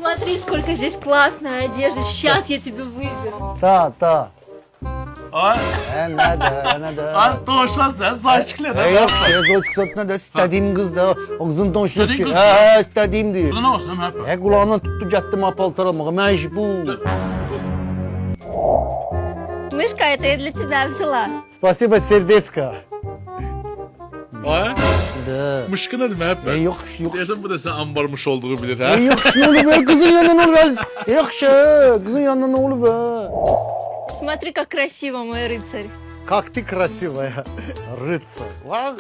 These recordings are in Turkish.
Смотри, сколько здесь классной одежды. Сейчас я тебе выберу. Ta. Ay, Ne de. ay doğuşan sen saçıkla da. Yok şey zot ne de istediğim kız da o kızın tonşu yok İstediğin ki. kız mı? He istediğim diyor. Burada ne olsun hep? Kulağından tuttu cattım apaltar almağa. Ben işi bu. Мышка, это я для тебя взяла. Spasiba Serdetska. Ay, De. mışkına değil mi hep? Yok yok. Diyorsan bu da sen ambarmış olduğu bilir ha. Yok ne olur be kızın yanında ne olur be. Yok şey kızın yanında ne olur be. Смотри, как красиво, мой рыцарь. Как ты красивая. Рыцарь. Vay.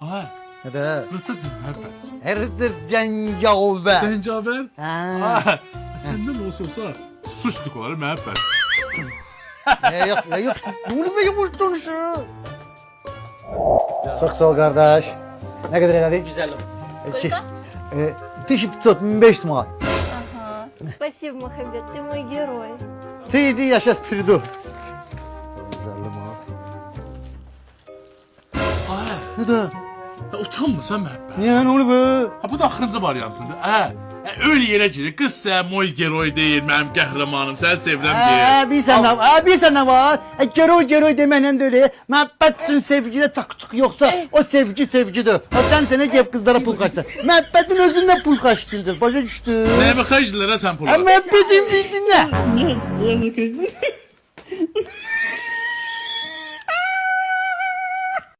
Ay, Ne de. hırsız değil mi hep? Rıцарь cengaver. Sencaber. Ha. Ay, senden olsa suçluk var mı hep? Yok. Ne olur be yavaş konuşun. Çok sağ ol kardeş. Ne kadar elədik? Güzelim. Сколько? 1500 manat. Ага. Спасибо, Махабет, ты мой герой. Tıydı yaşa Spiridu. 150 manat. Ay, Ne de? ya utanma sen mi hep? Niye ne olur be? Ha bu da axırıncı variantında. Öyle yerə girir. Qız sən moy geroy deyil, mənim qəhrəmanım, sən sevirəm deyil. Bir sene var. Geroy demenem de öyle. Muhabbetin sevgide taktık yoksa o sevgidir. O sen gep kızlara pul kaçsa. Muhabbetin özünde pul kaçtırdır. Başa düştü. Nəyə baxaydılar ha sən pullar? Muhabbetin bildin ne?